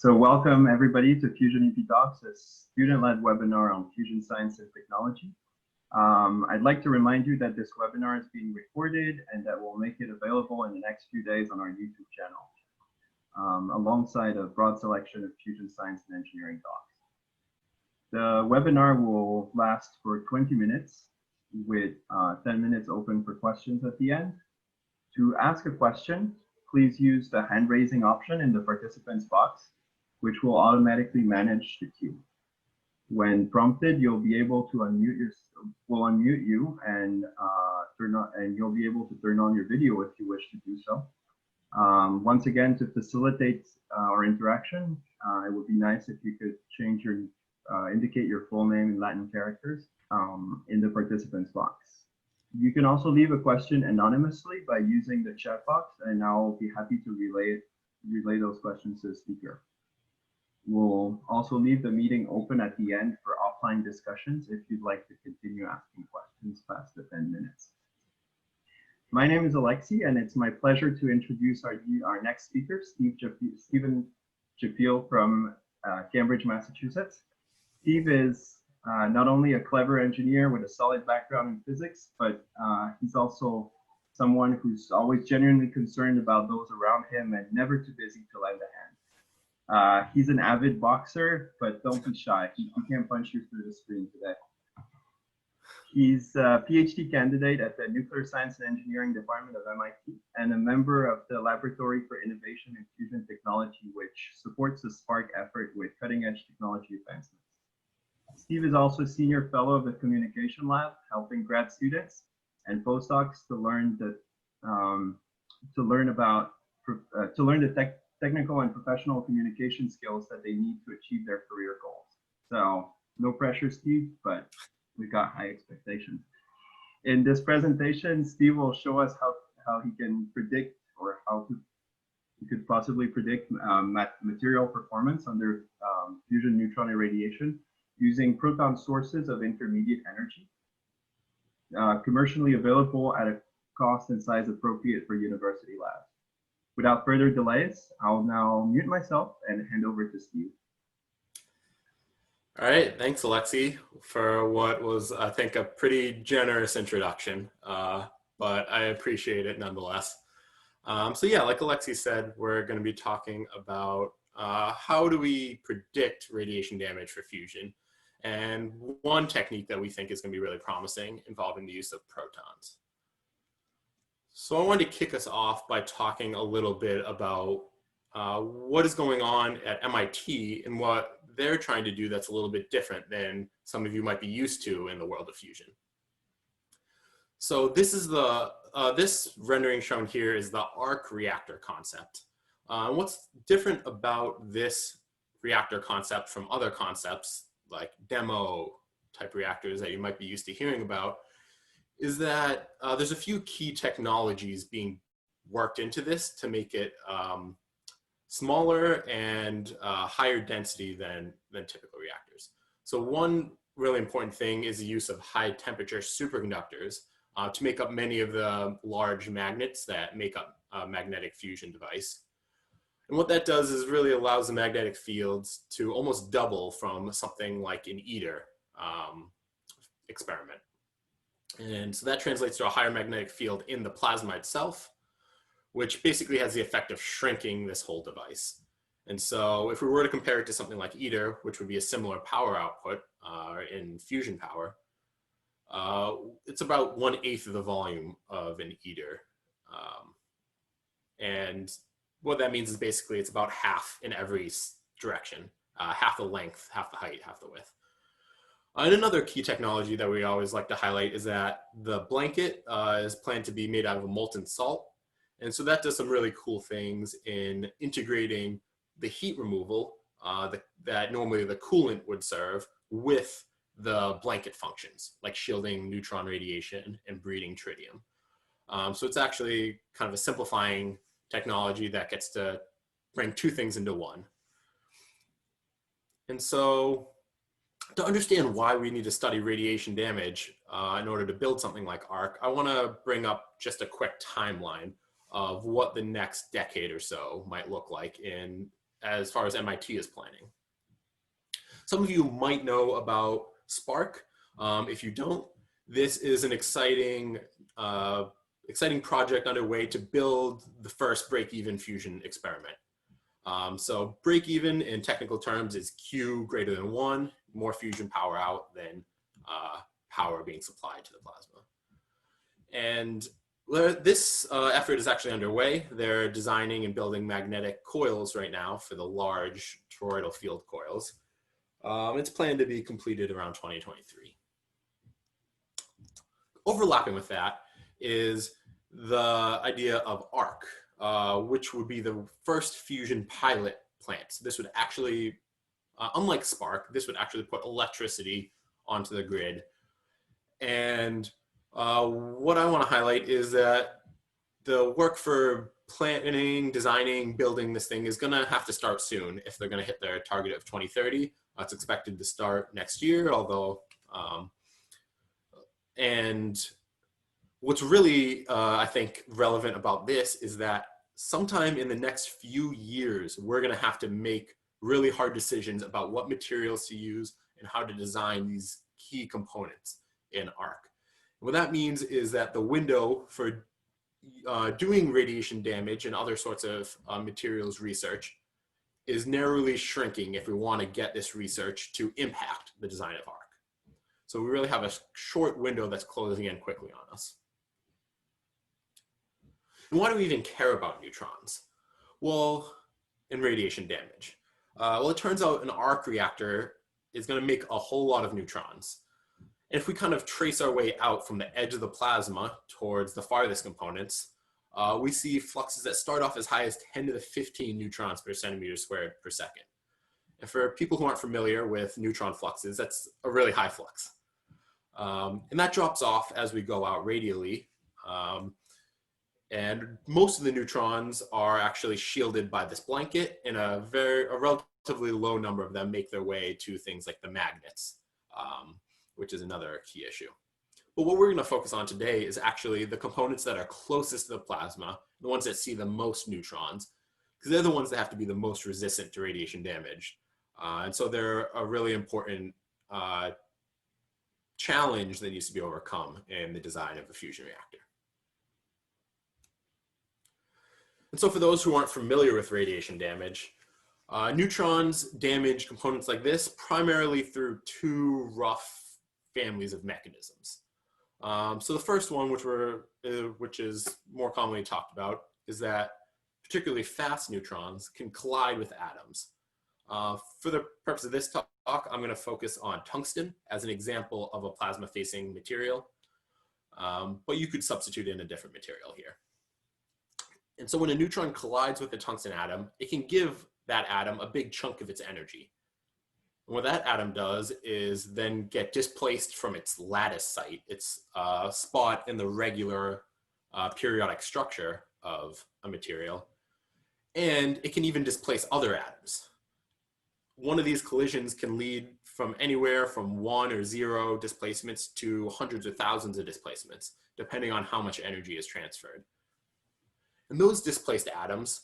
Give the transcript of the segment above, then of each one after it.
So welcome everybody to Fusion EP Talks, a student-led webinar on fusion science and technology. I'd like to remind you that this webinar is being recorded and that we'll make it available in the next few days on our YouTube channel, alongside a broad selection of fusion science and engineering talks. The webinar will last for 20 minutes with 10 minutes open for questions at the end. To ask a question, please use the hand raising option in the participants box, which will automatically manage the queue. When prompted, you'll be able to unmute you and you'll be able to turn on your video if you wish to do so. Once again, to facilitate our interaction, it would be nice if you could change your indicate your full name in Latin characters in the participants box. You can also leave a question anonymously by using the chat box, and I'll be happy to relay those questions to the speaker. We'll also leave the meeting open at the end for offline discussions if you'd like to continue asking questions past the 10 minutes. My name is Alexi, and it's my pleasure to introduce our next speaker, Steven Japeal from Cambridge, Massachusetts. Steve is not only a clever engineer with a solid background in physics, but he's also someone who's always genuinely concerned about those around him and never too busy to lend a hand. He's an avid boxer, but don't be shy. He can't punch you through the screen today. He's a PhD candidate at the Nuclear Science and Engineering Department of MIT and a member of the Laboratory for Innovation in Fusion Technology, which supports the SPARC effort with cutting-edge technology advancements. Steve is also Senior Fellow of the Communication Lab, helping grad students and postdocs to learn the technical and professional communication skills that they need to achieve their career goals. So no pressure, Steve, but we've got high expectations. In this presentation, Steve will show us how he can predict, or he could possibly predict material performance under fusion neutron irradiation using proton sources of intermediate energy, commercially available at a cost and size appropriate for university labs. Without further delays, I'll now mute myself and hand over to Steve. All right, thanks Alexi for what was, I think, a pretty generous introduction, but I appreciate it nonetheless. So yeah, like Alexi said, we're going to be talking about how do we predict radiation damage for fusion, and one technique that we think is going to be really promising involving the use of protons. So I wanted to kick us off by talking a little bit about what is going on at MIT and what they're trying to do that's a little bit different than some of you might be used to in the world of fusion. So this is this rendering shown here is the arc reactor concept. What's different about this reactor concept from other concepts like demo type reactors that you might be used to hearing about is that there's a few key technologies being worked into this to make it smaller and higher density than typical reactors. So one really important thing is the use of high temperature superconductors to make up many of the large magnets that make up a magnetic fusion device. And what that does is really allows the magnetic fields to almost double from something like an ITER experiment. And so that translates to a higher magnetic field in the plasma itself, which basically has the effect of shrinking this whole device. And so if we were to compare it to something like ITER, which would be a similar power output in fusion power, it's about 1/8 of the volume of an ITER. And what that means is basically it's about half in every direction, half the length, half the height, half the width. And another key technology that we always like to highlight is that the blanket is planned to be made out of a molten salt. And so that does some really cool things in integrating the heat removal that normally the coolant would serve with the blanket functions, like shielding neutron radiation and breeding tritium. So it's actually kind of a simplifying technology that gets to bring two things into one. And so to understand why we need to study radiation damage in order to build something like ARC, I want to bring up just a quick timeline of what the next decade or so might look like in as far as MIT is planning. Some of you might know about Spark. If you don't, this is an exciting project underway to build the first break-even fusion experiment. So break-even in technical terms is Q greater than 1, more fusion power out than power being supplied to the plasma. And this effort is actually underway. They're designing and building magnetic coils right now for the large toroidal field coils. It's planned to be completed around 2023. Overlapping with that is the idea of ARC, which would be the first fusion pilot plant. So this would actually, unlike Spark, this would actually put electricity onto the grid. And what I want to highlight is that the work for planning, designing, building this thing is going to have to start soon if they're going to hit their target of 2030. It's expected to start next year, although, and what's really, I think, relevant about this is that sometime in the next few years, we're going to have to make really hard decisions about what materials to use and how to design these key components in ARC. What that means is that the window for doing radiation damage and other sorts of materials research is narrowly shrinking if we want to get this research to impact the design of ARC. So we really have a short window that's closing in quickly on us. And why do we even care about neutrons? Well, in radiation damage. Well, it turns out an arc reactor is going to make a whole lot of neutrons. And if we kind of trace our way out from the edge of the plasma towards the farthest components, we see fluxes that start off as high as 10 to the 15 neutrons per centimeter squared per second. And for people who aren't familiar with neutron fluxes, that's a really high flux. And that drops off as we go out radially. And most of the neutrons are actually shielded by this blanket, and a relatively low number of them make their way to things like the magnets, which is another key issue. But what we're going to focus on today is actually the components that are closest to the plasma, the ones that see the most neutrons, because they're the ones that have to be the most resistant to radiation damage. And so they're a really important challenge that needs to be overcome in the design of a fusion reactor. And so for those who aren't familiar with radiation damage, neutrons damage components like this primarily through two rough families of mechanisms. So the first one, which is more commonly talked about, is that particularly fast neutrons can collide with atoms. For the purpose of this talk, I'm going to focus on tungsten as an example of a plasma-facing material, but you could substitute in a different material here. And so when a neutron collides with a tungsten atom, it can give that atom a big chunk of its energy. And what that atom does is then get displaced from its lattice site, its spot in the regular periodic structure of a material, and it can even displace other atoms. One of these collisions can lead from anywhere from 1 or 0 displacements to hundreds or thousands of displacements, depending on how much energy is transferred. And those displaced atoms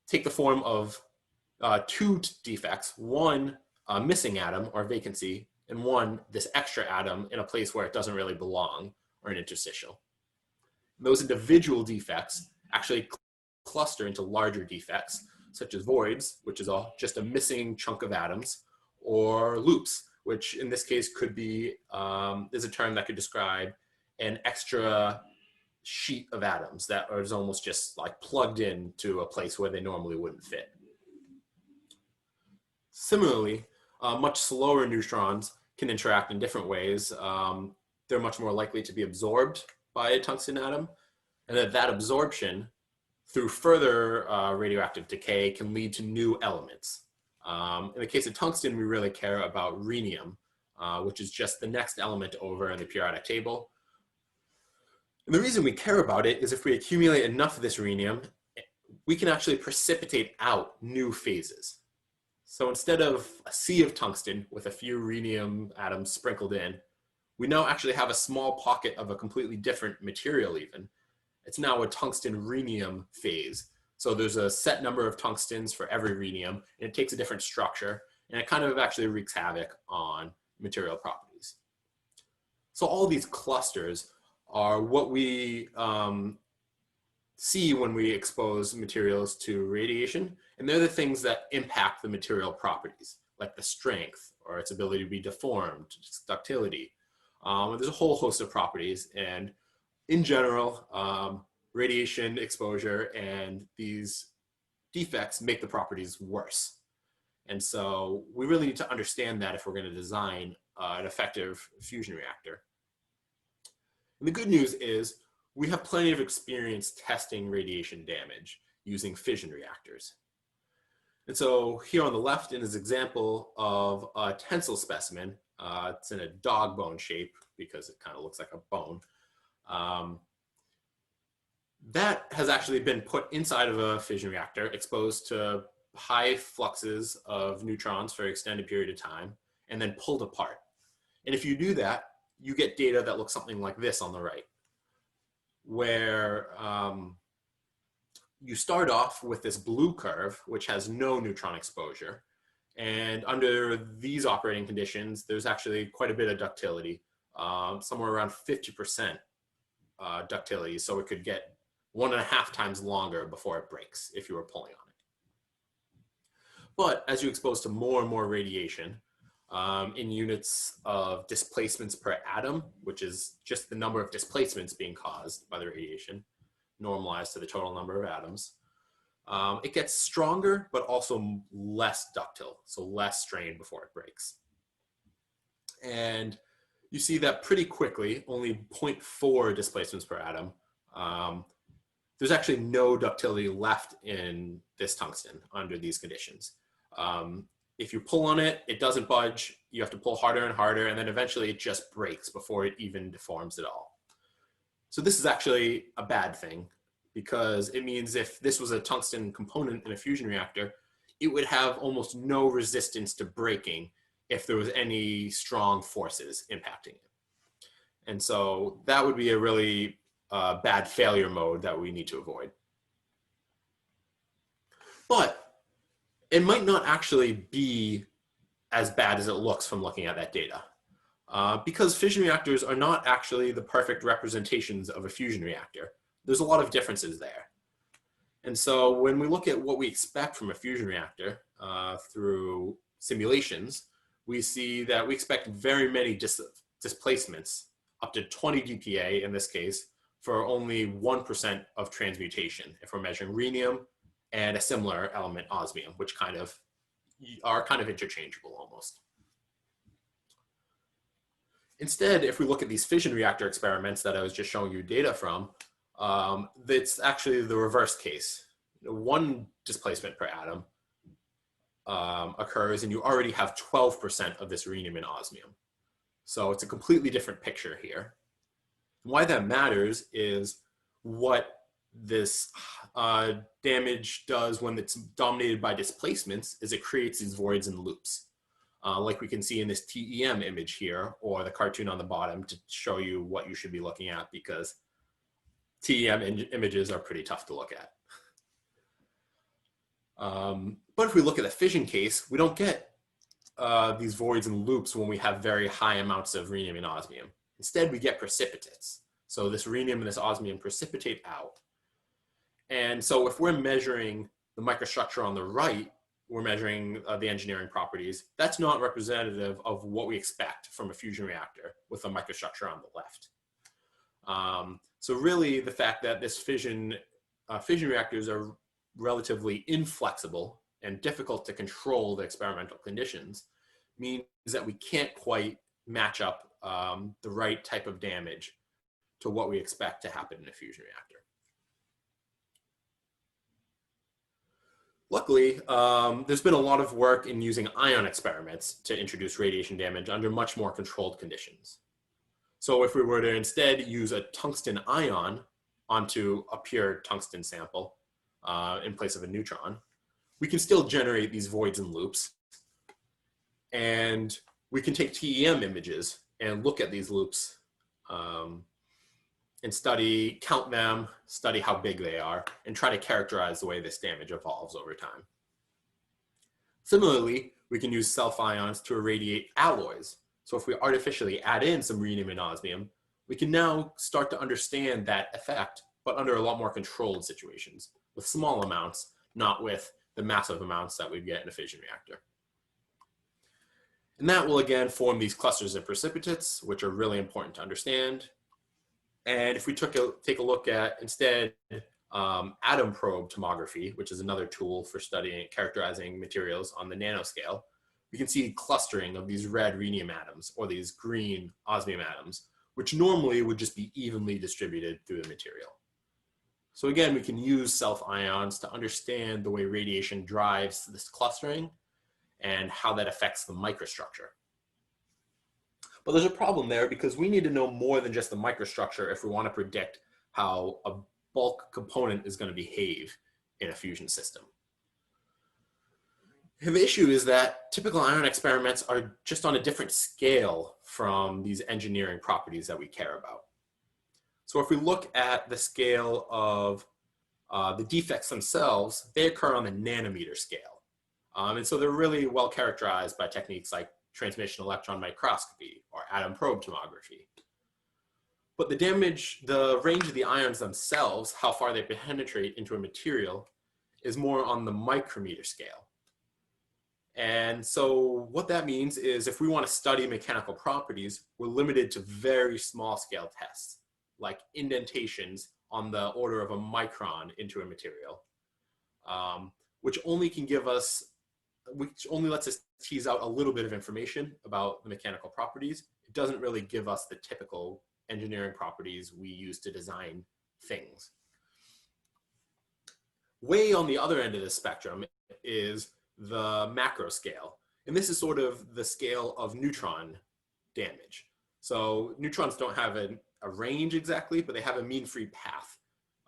take the form of two defects, one missing atom or vacancy, and one this extra atom in a place where it doesn't really belong, or an interstitial. And those individual defects actually cluster into larger defects, such as voids, which is just a missing chunk of atoms, or loops, which in this case could be, is a term that could describe an extra sheet of atoms that is almost just like plugged into a place where they normally wouldn't fit. Similarly, much slower neutrons can interact in different ways. They're much more likely to be absorbed by a tungsten atom, and that absorption through further radioactive decay can lead to new elements. In the case of tungsten, we really care about rhenium, which is just the next element over in the periodic table. And the reason we care about it is if we accumulate enough of this rhenium, we can actually precipitate out new phases. So instead of a sea of tungsten with a few rhenium atoms sprinkled in, we now actually have a small pocket of a completely different material even. It's now a tungsten rhenium phase. So there's a set number of tungstens for every rhenium, and it takes a different structure, and it kind of actually wreaks havoc on material properties. So all these clusters are what we see when we expose materials to radiation, and they're the things that impact the material properties, like the strength or its ability to be deformed, its ductility. There's a whole host of properties, and in general, radiation exposure and these defects make the properties worse. And so we really need to understand that if we're going to design an effective fusion reactor. And the good news is we have plenty of experience testing radiation damage using fission reactors. And so here on the left is an example of a tensile specimen. It's in a dog bone shape because it kind of looks like a bone. That has actually been put inside of a fission reactor, exposed to high fluxes of neutrons for an extended period of time, and then pulled apart. And if you do that, you get data that looks something like this on the right, where you start off with this blue curve, which has no neutron exposure. And under these operating conditions, there's actually quite a bit of ductility, somewhere around 50% ductility. So it could get 1.5 times longer before it breaks if you were pulling on it. But as you expose to more and more radiation, in units of displacements per atom, which is just the number of displacements being caused by the radiation, normalized to the total number of atoms, it gets stronger, but also less ductile, so less strain before it breaks. And you see that pretty quickly, only 0.4 displacements per atom. There's actually no ductility left in this tungsten under these conditions. If you pull on it, it doesn't budge. You have to pull harder and harder, and then eventually it just breaks before it even deforms at all. So this is actually a bad thing, because it means if this was a tungsten component in a fusion reactor, it would have almost no resistance to breaking if there was any strong forces impacting it. And so that would be a really bad failure mode that we need to avoid. But it might not actually be as bad as it looks from looking at that data, because fission reactors are not actually the perfect representations of a fusion reactor. There's a lot of differences there. And so when we look at what we expect from a fusion reactor through simulations, we see that we expect very many displacements, up to 20 dPa in this case, for only 1% of transmutation if we're measuring rhenium and a similar element, osmium, which are kind of interchangeable almost. Instead, if we look at these fission reactor experiments that I was just showing you data from, it's actually the reverse case. 1 displacement per atom occurs, and you already have 12% of this rhenium and osmium. So it's a completely different picture here. Why that matters is what this damage does when it's dominated by displacements is it creates these voids and loops, like we can see in this TEM image here, or the cartoon on the bottom to show you what you should be looking at, because TEM images are pretty tough to look at. But if we look at the fission case, we don't get these voids and loops when we have very high amounts of rhenium and osmium. Instead, we get precipitates. So this rhenium and this osmium precipitate out. And so if we're measuring the microstructure on the right, we're measuring the engineering properties. That's not representative of what we expect from a fusion reactor with a microstructure on the left. So really, the fact that this fission reactors are relatively inflexible and difficult to control the experimental conditions means that we can't quite match up the right type of damage to what we expect to happen in a fusion reactor. Luckily, there's been a lot of work in using ion experiments to introduce radiation damage under much more controlled conditions. So if we were to instead use a tungsten ion onto a pure tungsten sample in place of a neutron, we can still generate these voids and loops. And we can take TEM images and look at these loops and count them, study how big they are, and try to characterize the way this damage evolves over time. Similarly, we can use self-ions to irradiate alloys. So if we artificially add in some rhenium and osmium, we can now start to understand that effect, but under a lot more controlled situations, with small amounts, not with the massive amounts that we get in a fission reactor. And that will again form these clusters of precipitates, which are really important to understand. And if we take a look at instead atom probe tomography, which is another tool for studying, characterizing materials on the nanoscale, we can see clustering of these red rhenium atoms or these green osmium atoms, which normally would just be evenly distributed through the material. So again, we can use self-ions to understand the way radiation drives this clustering and how that affects the microstructure. But there's a problem there because we need to know more than just the microstructure if we want to predict how a bulk component is going to behave in a fusion system. And the issue is that typical ion experiments are just on a different scale from these engineering properties that we care about. So if we look at the scale of the defects themselves, they occur on the nanometer scale. And so they're really well characterized by techniques like transmission electron microscopy or atom probe tomography. But the range of the ions themselves, how far they penetrate into a material, is more on the micrometer scale. And so what that means is if we want to study mechanical properties, we're limited to very small scale tests, like indentations on the order of a micron into a material, which only lets us tease out a little bit of information about the mechanical properties. It doesn't really give us the typical engineering properties we use to design things. Way on the other end of the spectrum is the macro scale. And this is sort of the scale of neutron damage. So neutrons don't have a range exactly, but they have a mean free path,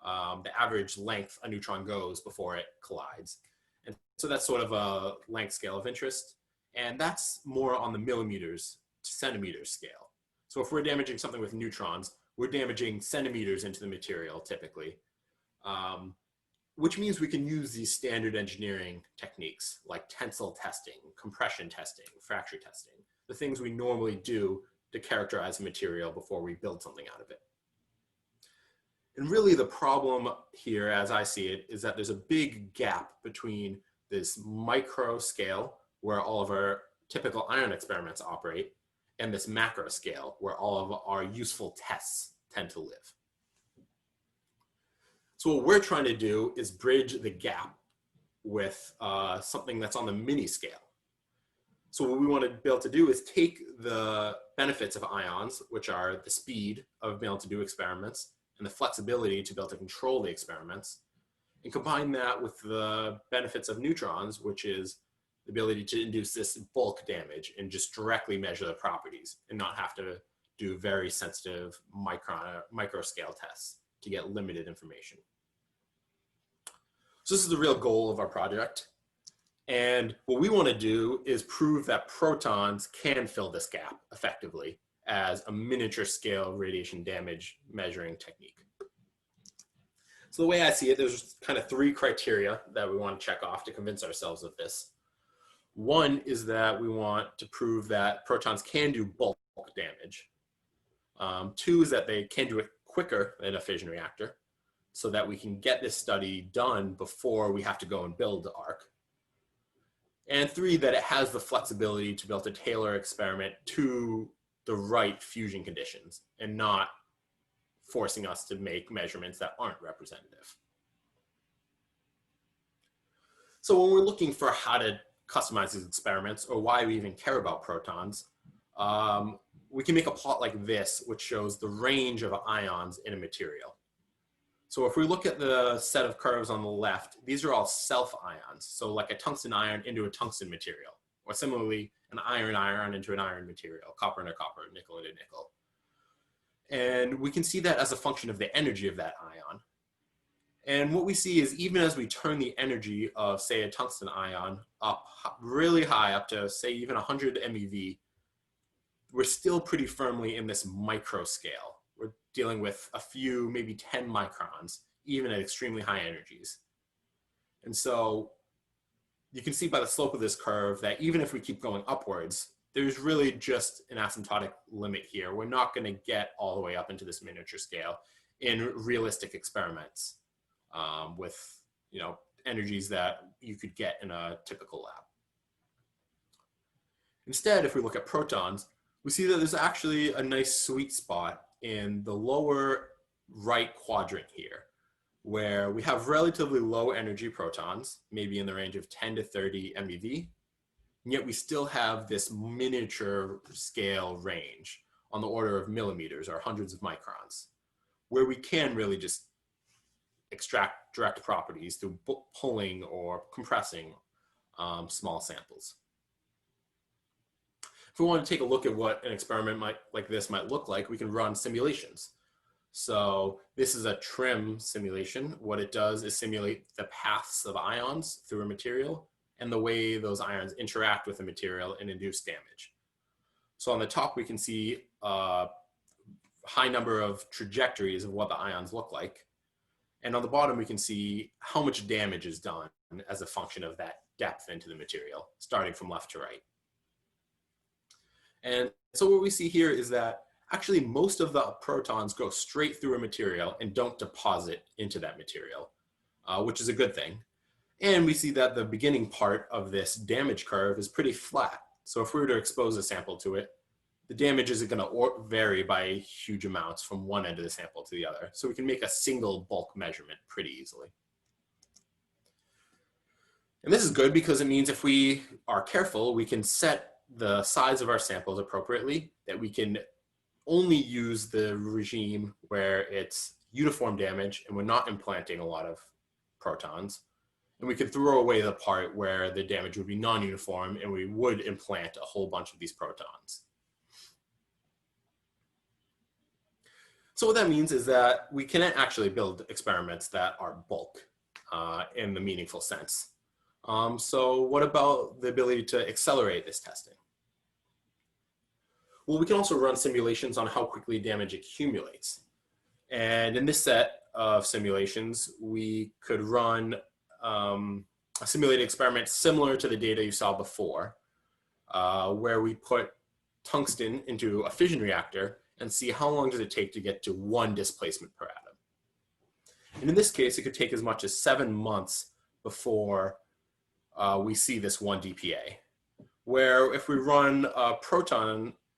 the average length a neutron goes before it collides. And so that's sort of a length scale of interest. And that's more on the millimeters to centimeters scale. So if we're damaging something with neutrons, we're damaging centimeters into the material typically, which means we can use these standard engineering techniques like tensile testing, compression testing, fracture testing, the things we normally do to characterize a material before we build something out of it. And really the problem here, as I see it, is that there's a big gap between this micro scale where all of our typical ion experiments operate and this macro scale where all of our useful tests tend to live. So what we're trying to do is bridge the gap with something that's on the mini scale. So what we want to be able to do is take the benefits of ions, which are the speed of being able to do experiments and the flexibility to be able to control the experiments, and combine that with the benefits of neutrons, which is the ability to induce this bulk damage and just directly measure the properties and not have to do very sensitive micro scale tests to get limited information. So this is the real goal of our project. And what we want to do is prove that protons can fill this gap effectively as a miniature scale radiation damage measuring technique. So the way I see it, there's kind of three criteria that we want to check off to convince ourselves of this. One is that we want to prove that protons can do bulk damage. Two is that they can do it quicker than a fission reactor so that we can get this study done before we have to go and build the arc. And three, that it has the flexibility to be able to tailor experiment to the right fusion conditions and not forcing us to make measurements that aren't representative. So when we're looking for how to customize these experiments or why we even care about protons, we can make a plot like this, which shows the range of ions in a material. So if we look at the set of curves on the left, these are all self-ions. So like a tungsten ion into a tungsten material, or similarly, an iron into an iron material, copper into copper, nickel into nickel. And we can see that as a function of the energy of that ion. And what we see is even as we turn the energy of, say, a tungsten ion up really high, up to, say, even 100 MeV, we're still pretty firmly in this micro scale. We're dealing with a few, maybe 10 microns, even at extremely high energies. And so you can see by the slope of this curve that even if we keep going upwards, there's really just an asymptotic limit here. We're not going to get all the way up into this miniature scale in realistic experiments with, you know, energies that you could get in a typical lab. Instead, if we look at protons, we see that there's actually a nice sweet spot in the lower right quadrant here, where we have relatively low energy protons, maybe in the range of 10 to 30 MeV, and yet we still have this miniature scale range on the order of millimeters or hundreds of microns, where we can really just extract direct properties through pulling or compressing small samples. If we want to take a look at what an experiment like this might look like, we can run simulations. So this is a TRIM simulation. What it does is simulate the paths of ions through a material and the way those ions interact with the material and induce damage. So on the top, we can see a high number of trajectories of what the ions look like. And on the bottom, we can see how much damage is done as a function of that depth into the material, starting from left to right. And so what we see here is that actually most of the protons go straight through a material and don't deposit into that material, which is a good thing. And we see that the beginning part of this damage curve is pretty flat. So if we were to expose a sample to it, the damage isn't going to vary by huge amounts from one end of the sample to the other. So we can make a single bulk measurement pretty easily. And this is good because it means if we are careful, we can set the size of our samples appropriately, that we can only use the regime where it's uniform damage and we're not implanting a lot of protons. And we could throw away the part where the damage would be non-uniform and we would implant a whole bunch of these protons. So what that means is that we can actually build experiments that are bulk in the meaningful sense. So what about the ability to accelerate this testing? Well, we can also run simulations on how quickly damage accumulates. And in this set of simulations, we could run a simulated experiment similar to the data you saw before, where we put tungsten into a fission reactor and see how long does it take to get to 1 displacement per atom. And in this case, it could take as much as 7 months before we see this 1 dPa. Where if we run a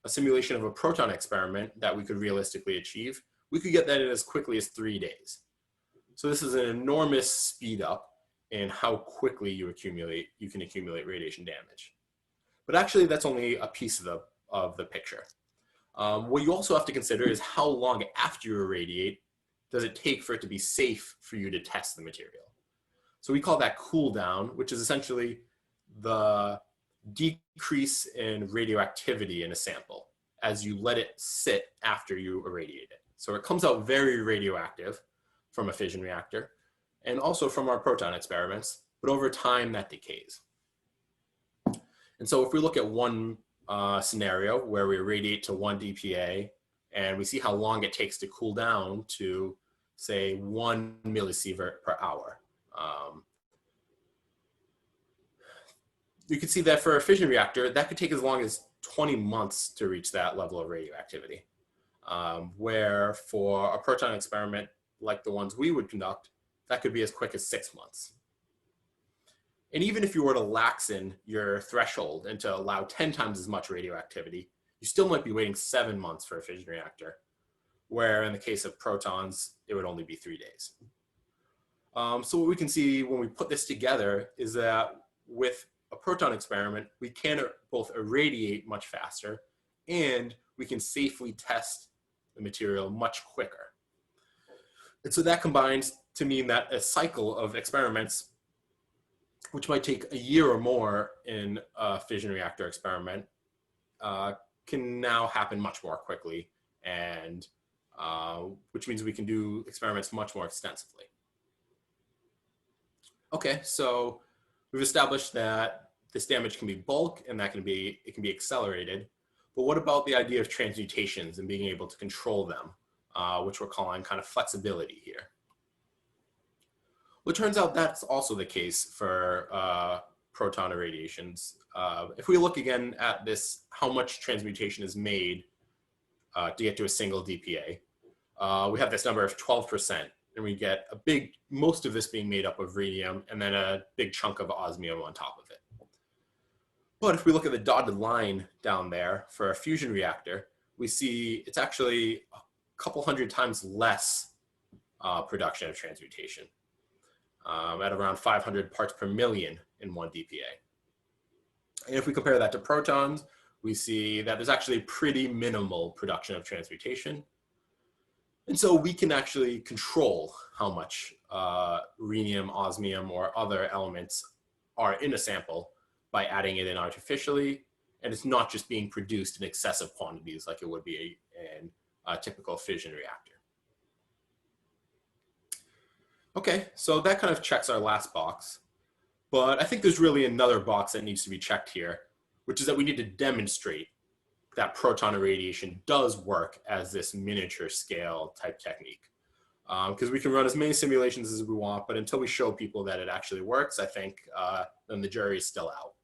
simulation of a proton experiment that we could realistically achieve, we could get that in as quickly as 3 days. So this is an enormous speed up in how quickly you can accumulate radiation damage. But actually, that's only a piece of the picture. What you also have to consider is how long after you irradiate does it take for it to be safe for you to test the material. So we call that cool down, which is essentially the decrease in radioactivity in a sample as you let it sit after you irradiate it. So it comes out very radioactive from a fission reactor and also from our proton experiments, but over time that decays. And so if we look at one scenario where we irradiate to 1 dPa and we see how long it takes to cool down to, say, 1 millisievert per hour, you can see that for a fission reactor, that could take as long as 20 months to reach that level of radioactivity. Where for a proton experiment like the ones we would conduct, that could be as quick as 6 months. And even if you were to laxen your threshold and to allow 10 times as much radioactivity, you still might be waiting 7 months for a fission reactor, where in the case of protons, it would only be 3 days. So what we can see when we put this together is that with a proton experiment, we can both irradiate much faster and we can safely test the material much quicker. And so that combines to mean that a cycle of experiments, which might take a year or more in a fission reactor experiment, can now happen much more quickly, and which means we can do experiments much more extensively. Okay, so we've established that this damage can be bulk and that it can be accelerated. But what about the idea of transmutations and being able to control them which we're calling kind of flexibility here. Well, it turns out that's also the case for proton irradiations. If we look again at this, how much transmutation is made to get to a single DPA, we have this number of 12%, and we get most of this being made up of radium and then a big chunk of osmium on top of it. But if we look at the dotted line down there for a fusion reactor, we see it's actually a couple hundred times less production of transmutation, at around 500 parts per million in 1 DPA. And if we compare that to protons, we see that there's actually pretty minimal production of transmutation. And so we can actually control how much rhenium, osmium, or other elements are in a sample by adding it in artificially. And it's not just being produced in excessive quantities like it would be in a typical fission reactor. Okay, so that kind of checks our last box. But I think there's really another box that needs to be checked here, which is that we need to demonstrate that proton irradiation does work as this miniature scale type technique. Because we can run as many simulations as we want, but until we show people that it actually works, I think then the jury is still out.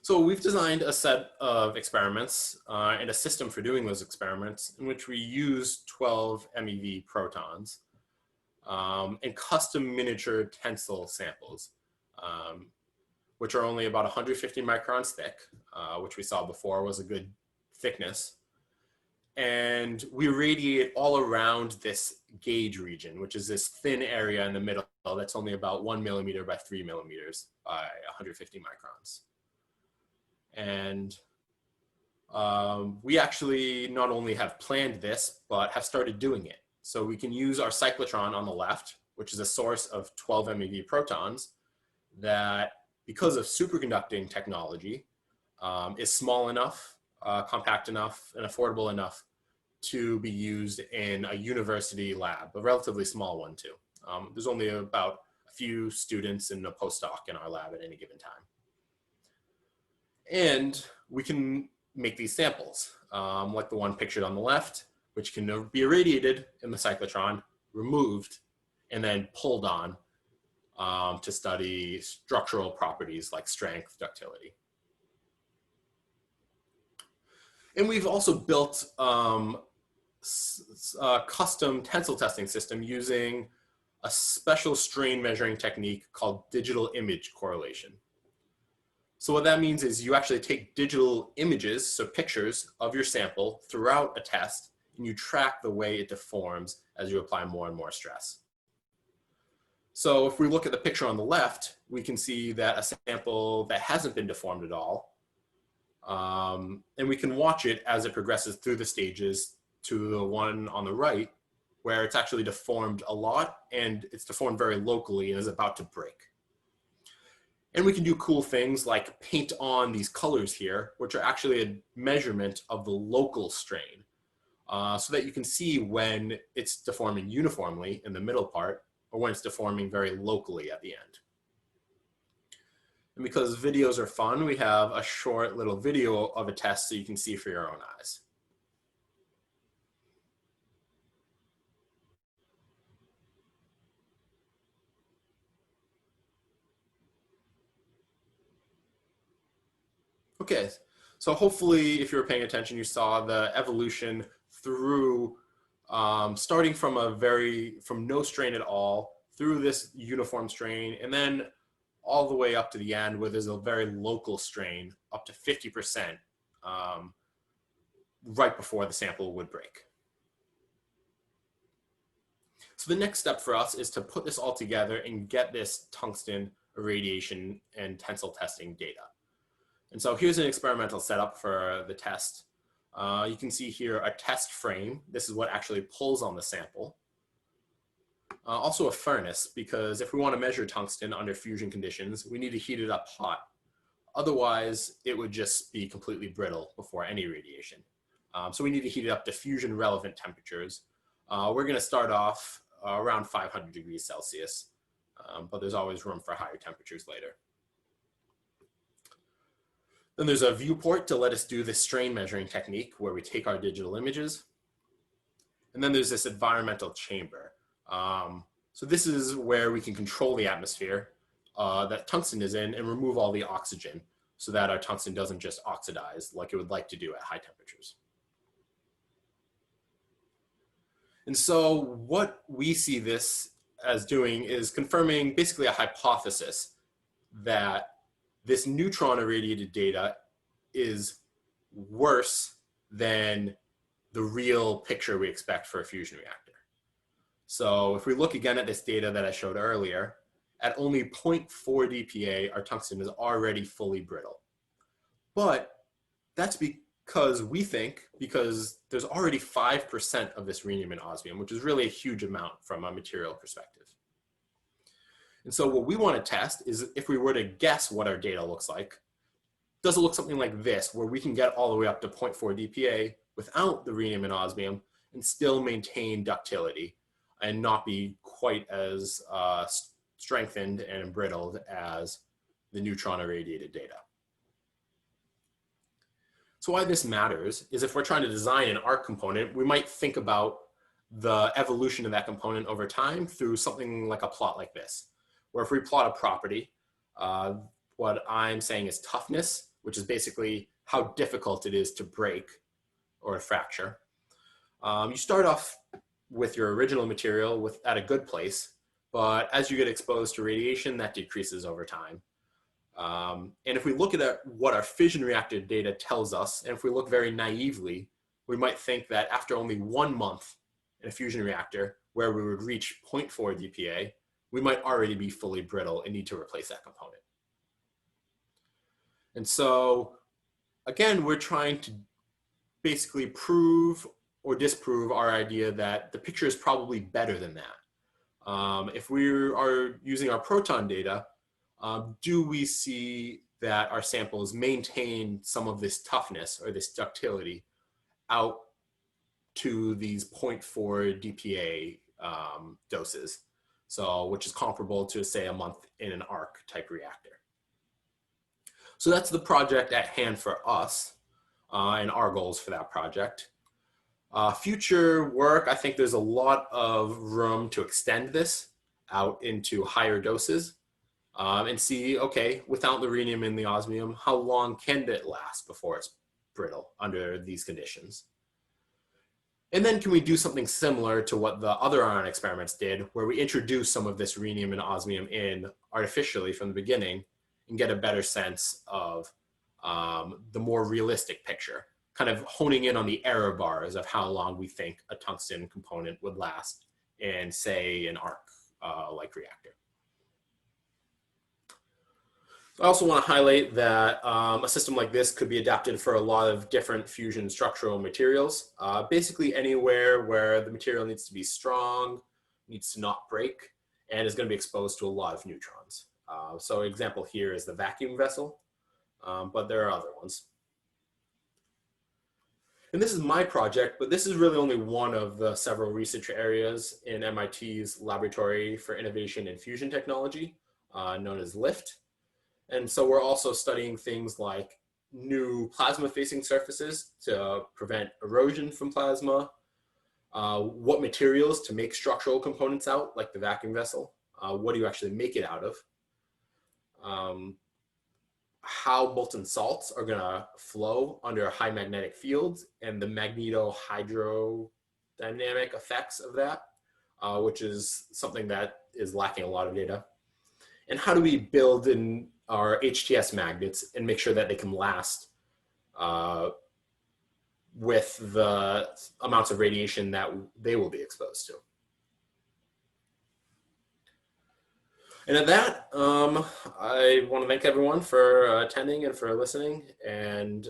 So we've designed a set of experiments and a system for doing those experiments in which we use 12 MeV protons and custom miniature tensile samples, which are only about 150 microns thick, which we saw before was a good thickness. And we irradiate all around this gauge region, which is this thin area in the middle that's only about 1 millimeter by 3 millimeters by 150 microns. And we actually not only have planned this, but have started doing it. So we can use our cyclotron on the left, which is a source of 12 MeV protons that, because of superconducting technology, is small enough, compact enough, and affordable enough to be used in a university lab, a relatively small one too. There's only about a few students and a postdoc in our lab at any given time. And we can make these samples, like the one pictured on the left, which can be irradiated in the cyclotron, removed, and then pulled on to study structural properties like strength, ductility. And we've also built a custom tensile testing system using a special strain measuring technique called digital image correlation. So what that means is you actually take digital images, so pictures of your sample throughout a test, and you track the way it deforms as you apply more and more stress. So if we look at the picture on the left, we can see that a sample that hasn't been deformed at all, and we can watch it as it progresses through the stages to the one on the right, where it's actually deformed a lot, and it's deformed very locally and is about to break. And we can do cool things like paint on these colors here, which are actually a measurement of the local strain, so that you can see when it's deforming uniformly in the middle part, or when it's deforming very locally at the end. And because videos are fun, we have a short little video of a test so you can see for your own eyes. Okay, so hopefully if you were paying attention, you saw the evolution through starting from no strain at all, through this uniform strain, and then all the way up to the end where there's a very local strain, up to 50%, right before the sample would break. So the next step for us is to put this all together and get this tungsten irradiation and tensile testing data. And so here's an experimental setup for the test. You can see here a test frame. This is what actually pulls on the sample. Also a furnace, because if we want to measure tungsten under fusion conditions, we need to heat it up hot. Otherwise, it would just be completely brittle before any radiation. So we need to heat it up to fusion relevant temperatures. We're going to start off around 500 degrees Celsius, but there's always room for higher temperatures later. Then there's a viewport to let us do this strain measuring technique where we take our digital images. And then there's this environmental chamber. So this is where we can control the atmosphere that tungsten is in and remove all the oxygen so that our tungsten doesn't just oxidize like it would like to do at high temperatures. And so what we see this as doing is confirming basically a hypothesis that this neutron irradiated data is worse than the real picture we expect for a fusion reactor. So if we look again at this data that I showed earlier, at only 0.4 dPa, our tungsten is already fully brittle. But that's because we think, because there's already 5% of this rhenium and osmium, which is really a huge amount from a material perspective. And so what we want to test is if we were to guess what our data looks like, does it look something like this, where we can get all the way up to 0.4 dPa without the rhenium and osmium and still maintain ductility and not be quite as strengthened and embrittled as the neutron irradiated data. So why this matters is if we're trying to design an arc component, we might think about the evolution of that component over time through something like a plot like this, where if we plot a property, what I'm saying is toughness, which is basically how difficult it is to break or fracture. You start off with your original material at a good place, but as you get exposed to radiation, that decreases over time. And if we look at what our fission reactor data tells us, and if we look very naively, we might think that after only 1 month in a fusion reactor, where we would reach 0.4 dPa, we might already be fully brittle and need to replace that component. And so, again, we're trying to basically prove or disprove our idea that the picture is probably better than that. If we are using our proton data, do we see that our samples maintain some of this toughness or this ductility out to these 0.4 dPa doses? So, which is comparable to, say, a month in an arc type reactor. So that's the project at hand for us and our goals for that project. Future work, I think there's a lot of room to extend this out into higher doses and see, okay, without the rhenium and the osmium, how long can it last before it's brittle under these conditions? And then can we do something similar to what the other ion experiments did, where we introduce some of this rhenium and osmium in artificially from the beginning and get a better sense of the more realistic picture, kind of honing in on the error bars of how long we think a tungsten component would last in, say, an arc-like reactor. I also want to highlight that a system like this could be adapted for a lot of different fusion structural materials. Basically anywhere where the material needs to be strong, needs to not break, and is going to be exposed to a lot of neutrons. So an example here is the vacuum vessel, but there are other ones. And this is my project, but this is really only one of the several research areas in MIT's Laboratory for Innovation in Fusion Technology, known as LIFT. And so we're also studying things like new plasma-facing surfaces to prevent erosion from plasma, what materials to make structural components out, like the vacuum vessel, what do you actually make it out of, how molten salts are going to flow under high magnetic fields and the magneto-hydrodynamic effects of that, which is something that is lacking a lot of data. And how do we build in our HTS magnets and make sure that they can last with the amounts of radiation that they will be exposed to. And at that, I want to thank everyone for attending and for listening, and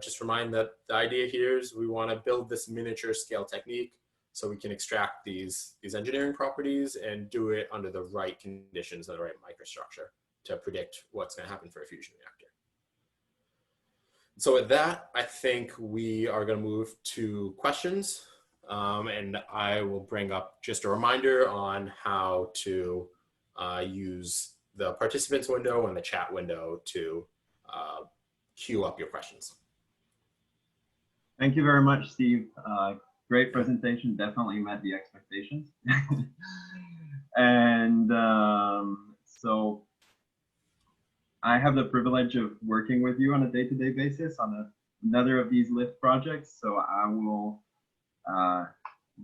just remind that the idea here is we want to build this miniature scale technique so we can extract these engineering properties and do it under the right conditions and the right microstructure to predict what's going to happen for a fusion reactor. So with that, I think we are going to move to questions, and I will bring up just a reminder on how to use the participants window and the chat window to queue up your questions. Thank you very much, Steve. Great presentation, definitely met the expectations. And so I have the privilege of working with you on a day-to-day basis on another of these LIFT projects. So I will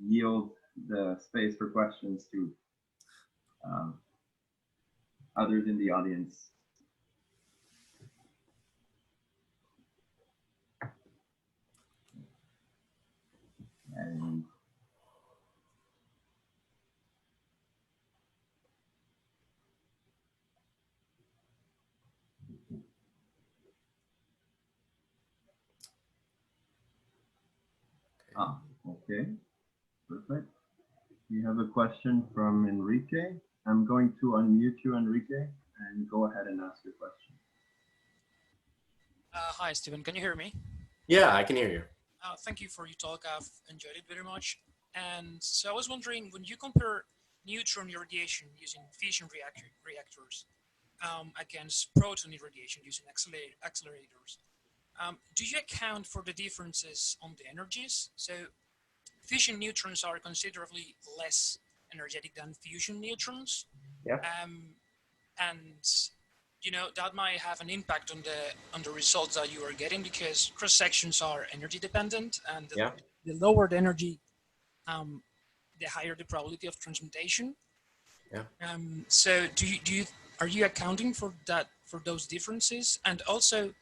yield the space for questions to others in the audience. And okay, perfect. We have a question from Enrique. I'm going to unmute you, Enrique, and go ahead and ask your question. Hi, Stephen. Can you hear me? Yeah, I can hear you. Thank you for your talk. I've enjoyed it very much. And so I was wondering, when you compare neutron irradiation using fission reactors against proton irradiation using accelerators, do you account for the differences on the energies? So fission neutrons are considerably less energetic than fusion neutrons. Yeah. And you know, that might have an impact on the results that you are getting, because cross sections are energy dependent, and the lower the energy, the higher the probability of transmutation. Yeah. So are you accounting for that, for those differences? And also,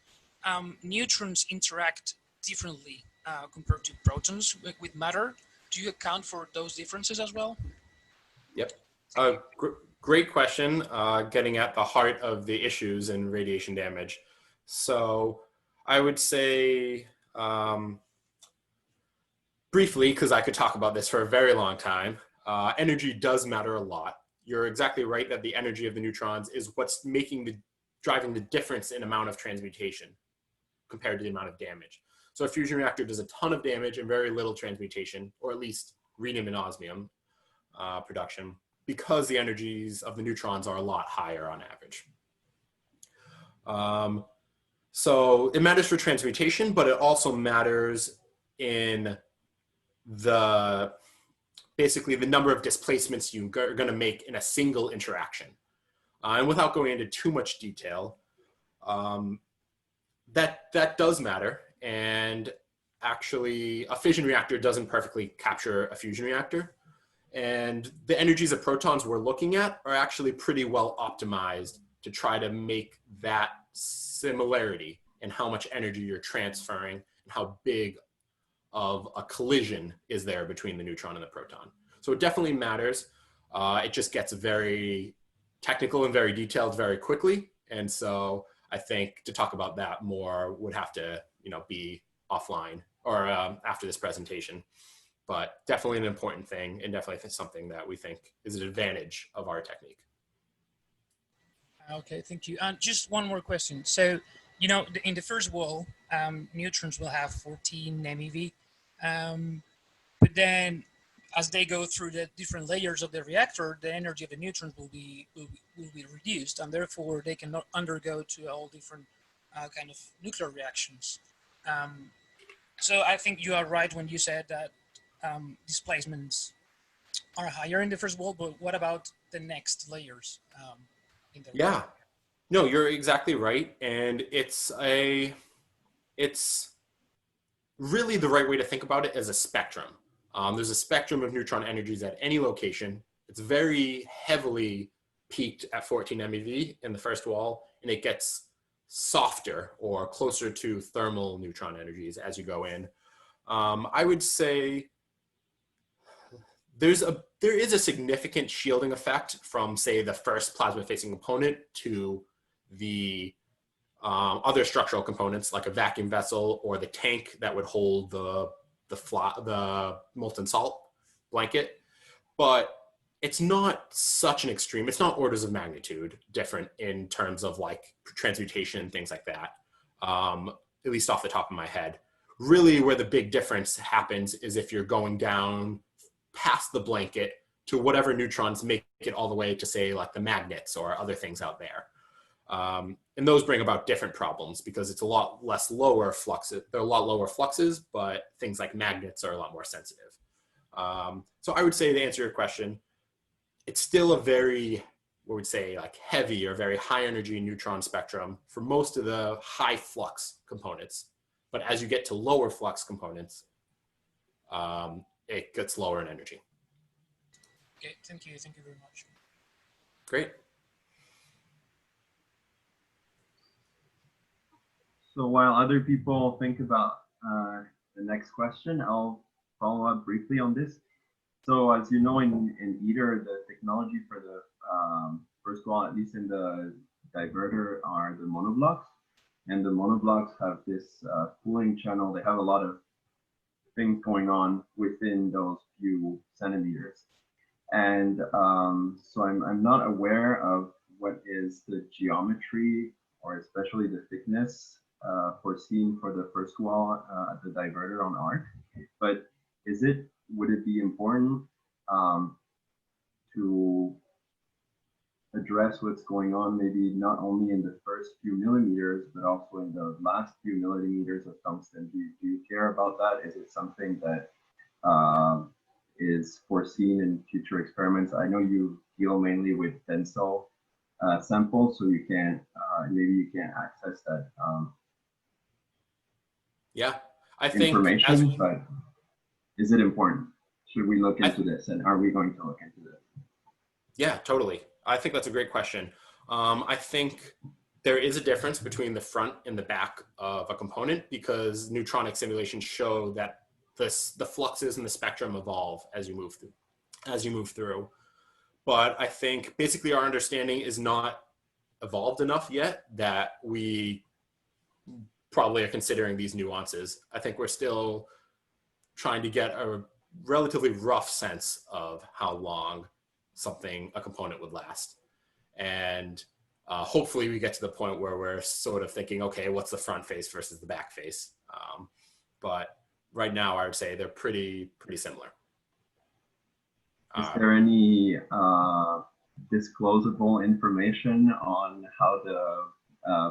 neutrons interact differently compared to protons with matter. Do you account for those differences as well? Yep. Great question, getting at the heart of the issues in radiation damage. So I would say, briefly, because I could talk about this for a very long time, energy does matter a lot. You're exactly right that the energy of the neutrons is what's driving the difference in amount of transmutation compared to the amount of damage. So a fusion reactor does a ton of damage and very little transmutation, or at least rhenium and osmium production, because the energies of the neutrons are a lot higher on average. So it matters for transmutation, but it also matters in basically the number of displacements you are going to make in a single interaction. And without going into too much detail, that does matter. And actually, a fission reactor doesn't perfectly capture a fusion reactor. And the energies of protons we're looking at are actually pretty well optimized to try to make that similarity in how much energy you're transferring and how big of a collision is there between the neutron and the proton. So it definitely matters. It just gets very technical and very detailed very quickly. And so I think to talk about that more would have to, be offline or after this presentation. But definitely an important thing, and definitely something that we think is an advantage of our technique. Okay, thank you. And just one more question. So, in the first wall, neutrons will have 14 MeV, but then as they go through the different layers of the reactor, the energy of the neutrons will be reduced, and therefore they cannot undergo to all different kind of nuclear reactions. So I think you are right when you said that displacements are higher in the first wall, but what about the next layers? Yeah, no, you're exactly right. And it's really the right way to think about it as a spectrum. There's a spectrum of neutron energies at any location. It's very heavily peaked at 14 MeV in the first wall, and it gets softer or closer to thermal neutron energies as you go in. I would say there is a significant shielding effect from, say, the first plasma-facing component to the other structural components, like a vacuum vessel or the tank that would hold the molten salt blanket. But it's not such an extreme. It's not orders of magnitude different in terms of like transmutation and things like that, at least off the top of my head. Really where the big difference happens is if you're going down past the blanket to whatever neutrons make it all the way to, say, like the magnets or other things out there. And those bring about different problems because it's a lot less lower fluxes. There are a lot lower fluxes, but things like magnets are a lot more sensitive. So I would say, to answer your question, it's still a very, what would say, like heavy or very high energy neutron spectrum for most of the high flux components. But as you get to lower flux components, it gets lower in energy. Okay, thank you very much. Great. So while other people think about the next question, I'll follow up briefly on this. So as you know, in ITER, the technology for the first of all, at least in the diverter, are the monoblocks. And the monoblocks have this cooling channel. They have a lot of things going on within those few centimeters. And so I'm not aware of what is the geometry or especially the thickness foreseen for the first wall at the diverter on ARC. But would it be important to address what's going on, maybe not only in the first few millimeters, but also in the last few millimeters of tungsten? Do you care about that? Is it something that is foreseen in future experiments? I know you deal mainly with tensile samples, so you can't, maybe you can't access that Yeah, I think information, but is it important? Should we look into this, and are we going to look into this? Yeah, totally. I think that's a great question. I think there is a difference between the front and the back of a component because neutronic simulations show that the fluxes in the spectrum evolve as you move through. But I think basically our understanding is not evolved enough yet that we probably are considering these nuances. I think we're still trying to get a relatively rough sense of how long a component would last. And hopefully we get to the point where we're sort of thinking, okay, what's the front face versus the back face? But right now I would say they're pretty similar. Is there any disclosable information on how the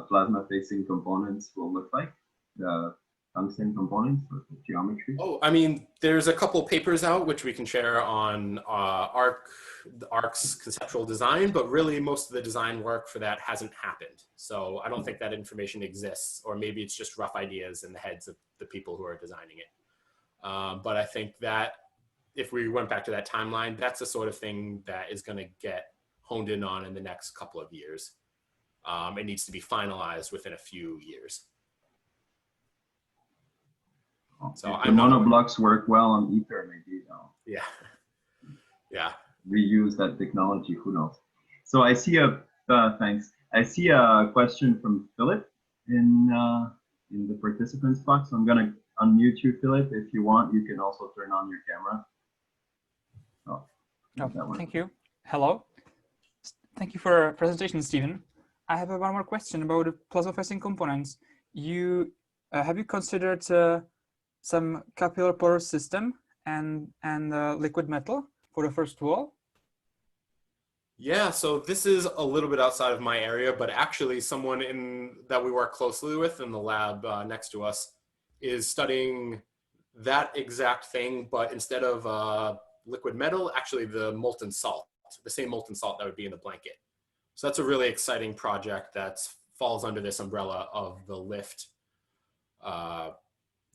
plasma facing components will look like? The tungsten components or the geometry? Oh, I mean, there's a couple papers out which we can share on ARC's conceptual design, but really most of the design work for that hasn't happened. So I don't think that information exists, or maybe it's just rough ideas in the heads of the people who are designing it. But I think that if we went back to that timeline, that's the sort of thing that is going to get honed in on in the next couple of years. It needs to be finalized within a few years. So if the monoblocks work well on ITER, maybe they'll reuse that technology. Who knows? So I see thanks. I see a question from Philip in the participants box. So I'm gonna unmute you, Philip. If you want, you can also turn on your camera. Thank you. Hello. Thank you for your presentation, Stephen. I have one more question about the plasma facing components. Have you considered some capillary porous system and liquid metal for the first wall? Yeah, so this is a little bit outside of my area, but actually someone that we work closely with in the lab next to us is studying that exact thing, but instead of liquid metal, actually the molten salt, the same molten salt that would be in the blanket. So that's a really exciting project that falls under this umbrella of the LIFT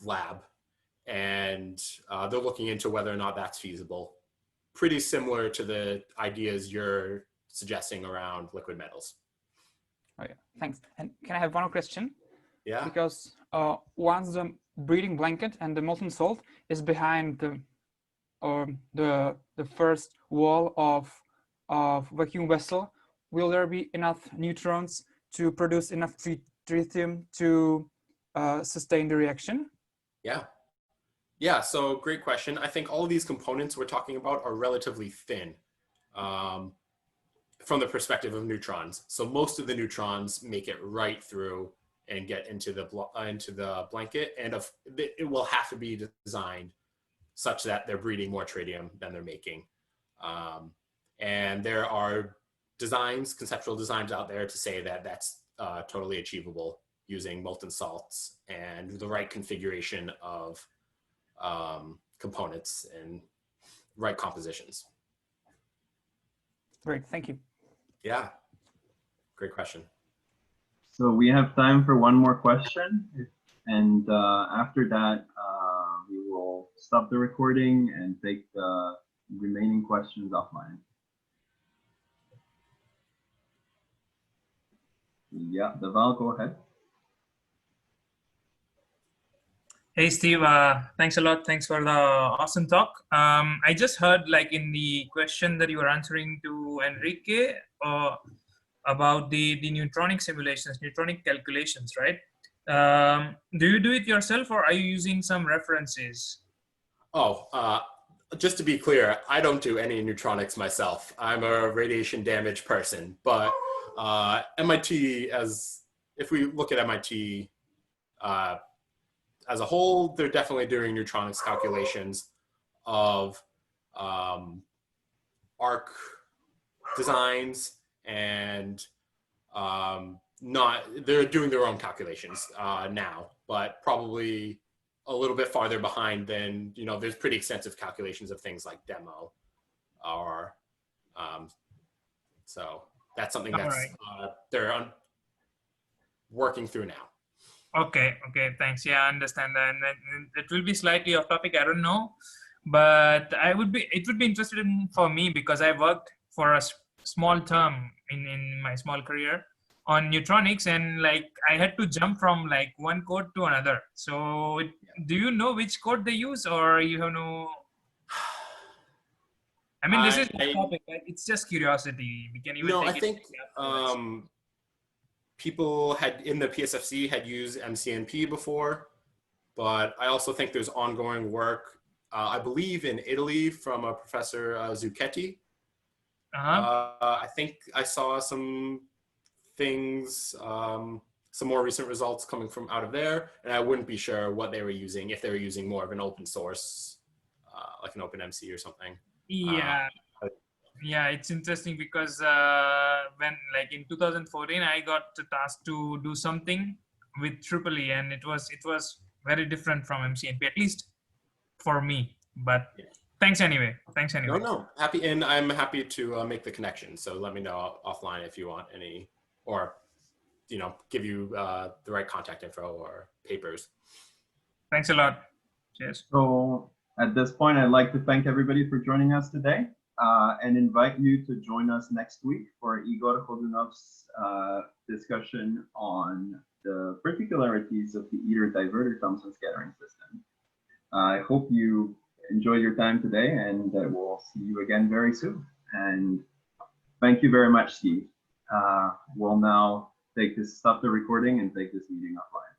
lab. And they're looking into whether or not that's feasible. Pretty similar to the ideas you're suggesting around liquid metals. Oh yeah, thanks. And can I have one more question? Yeah. Because once the breeding blanket and the molten salt is behind the first wall of vacuum vessel, will there be enough neutrons to produce enough tritium to sustain the reaction? Yeah. Yeah, so great question. I think all of these components we're talking about are relatively thin from the perspective of neutrons. So most of the neutrons make it right through and get into the blanket, and it will have to be designed such that they're breeding more tritium than they're making. And there are designs, conceptual designs out there to say that that's totally achievable using molten salts and the right configuration of components and right compositions. Great, thank you. Yeah, great question. So we have time for one more question. And after that, we will stop the recording and take the remaining questions offline. Yeah, Deval, go ahead. Hey, Steve, thanks a lot. Thanks for the awesome talk. I just heard like in the question that you were answering to Enrique about the neutronic simulations, neutronic calculations, right? Do you do it yourself or are you using some references? Oh, just to be clear, I don't do any neutronics myself. I'm a radiation damage person, but MIT, if we look at MIT, as a whole, they're definitely doing neutronics calculations of arc designs and they're doing their own calculations now, but probably a little bit farther behind than, there's pretty extensive calculations of things like demo or so that's something that's they're working through now. Okay, thanks. Yeah, I understand that. And it will be slightly off topic, I don't know, but it would be interesting for me because I worked for a small term in my small career on neutronics, and like I had to jump from like one code to another. So do you know which code they use, or you have no? I mean, this is a topic, right? It's just curiosity. We can even no, take I think people in the PSFC had used MCNP before, but I also think there's ongoing work, I believe in Italy from a professor Zucchetti. I think I saw some things, some more recent results coming from out of there, and I wouldn't be sure what they were using, if they were using more of an open source, like an OpenMC or something. Yeah, it's interesting because when like in 2014, I got tasked to do something with EEE, and it was very different from MCNP, at least for me. But thanks anyway. No, happy, and I'm happy to make the connection. So let me know offline if you want any, or give you the right contact info or papers. Thanks a lot. Cheers. So at this point, I'd like to thank everybody for joining us today. And invite you to join us next week for Igor Khodunov's discussion on the particularities of the ITER diverter-Thomson scattering system. I hope you enjoyed your time today, and we'll see you again very soon. And thank you very much, Steve. We'll now stop the recording and take this meeting offline.